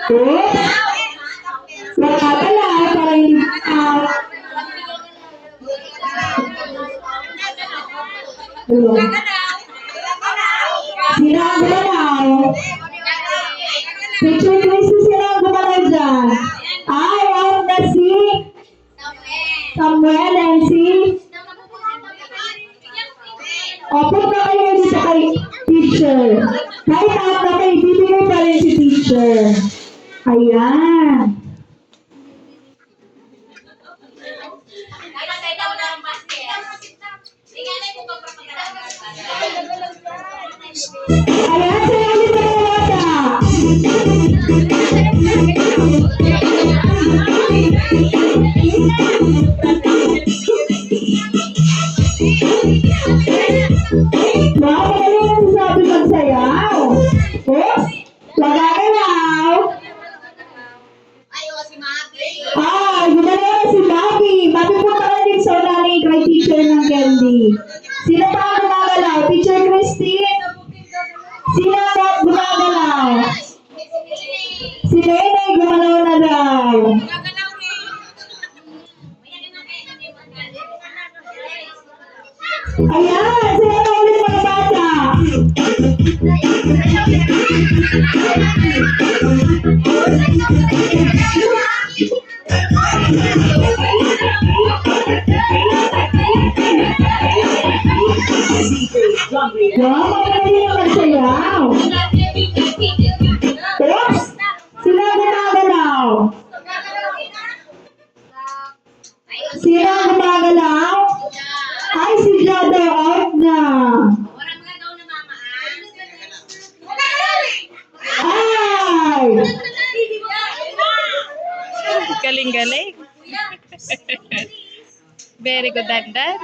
Oops! Wala pala, para hindi out. Hello? Sino ang gumalaw? Teacher Christy, sino ang gumalaw dyan? Ay, out na si Samuel and si... Opo na kayo dito kay teacher. Kahit out na kayo, bibigay pa rin si teacher. Ayan. Ayan, sa'yo ulit na bata. Wow, magaling ang sabi magsayaw. Oops, magagalaw. Ah, gumalaw na si Bobby. Bobby po pala din sa unaning kay teacher ng Candy. Sino pa ang gumagalaw? Teacher Christy? Sino ang gumagalaw? Si Nene, gumalaw na daw. Ayan, sino na ulit mga bata? Wow, magaling ang magsayaw. Oops! Sino ang gumagalaw? Sino ang gumagalaw? Ay, si Jado out na. Ay! Galing-galing. Very good, Dandan.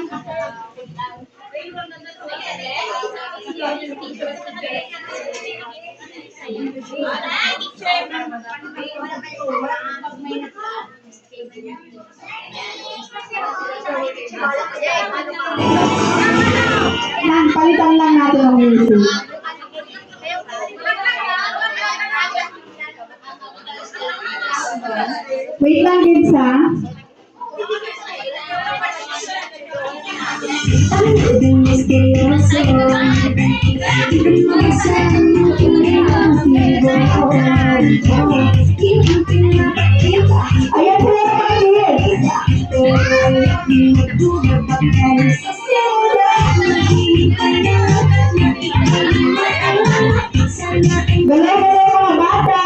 Yan, palitan lang natin ang music. Wait lang, kids, ha? Ayan po yung mga kids. Galaw-galaw mga bata.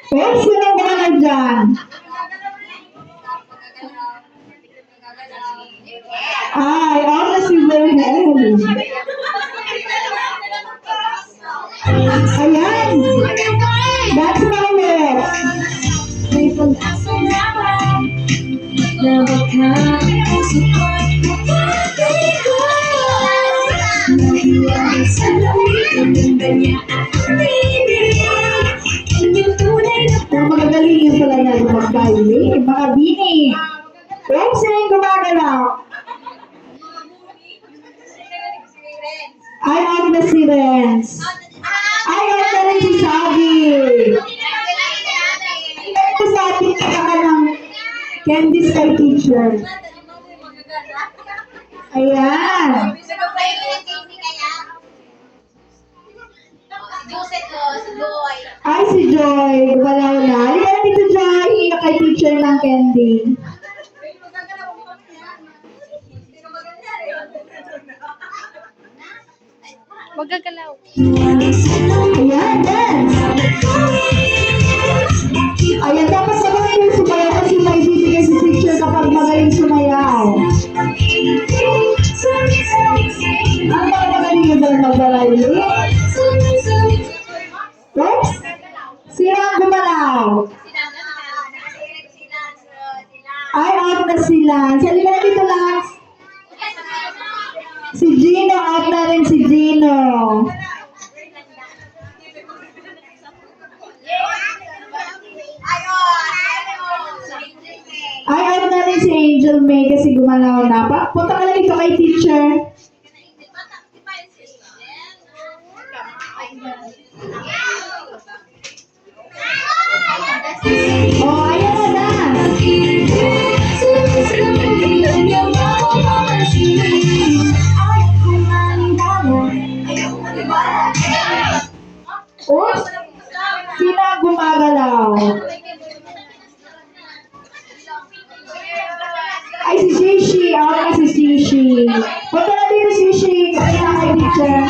Oops, sino ba na dyan? Ay, out na si Bernel. Ayan. That's my list. May pag-asa naman na baka support mo pati ko. Nahiwag sa lamig ng kanya at umibig. Inyong tunay na Ang magagaling yung pala na mag-baile. Mga bini. Oops, sino yung gumagalaw? Ay, out na si Renz. Ay, out na rin si Sabi. Ito sa ating kaka ng Candice kay teacher. Ayan. Ay, si Joy. Gumalaw na. Halika na dito, Joy. Hina kay teacher ng Candy. Huwag gagalaw. Ayan, dance. Ayan, dapat magaling yung sumayaw kasi may bibigay si teacher kapag magaling sumayaw. Ang magaling yung dahil mag-balayli. Oops! Sino ang gumalaw? Ay, out na sila. Halika na dito, Lax. Si Gino, out na rin si Gino. Angel May kasi gumalaw na. Punta ka lang dito kay teacher. Oh, ayan na dance. Oops! Sino ang gumagalaw? Ay, si Shishi. Ako na si Shishi. Punta na dito, Shishi. Kaya na kay teacher.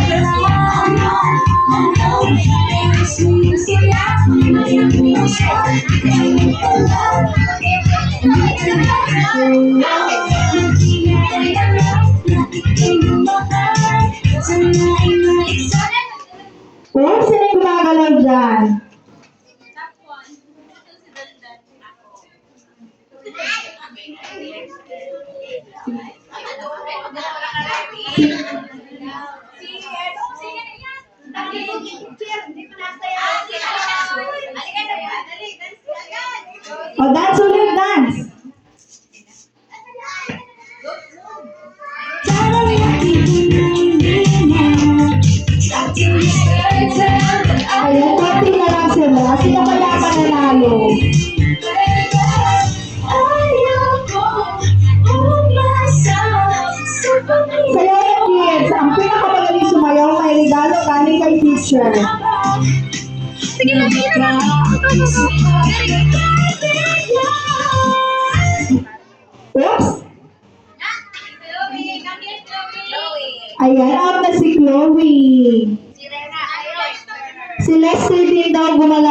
Oops! Sino ang gumagalaw dyan? O, dance ulit, dance. Ayan, konti na lang sila. Sino kaya mananalo? Kaya yung kids, ang pinakamagaling sumayaw may regalo galing kay teacher. Sige na, sige na. Oops! Ayan, out na si Chloe. Si Lester din daw gumalaw.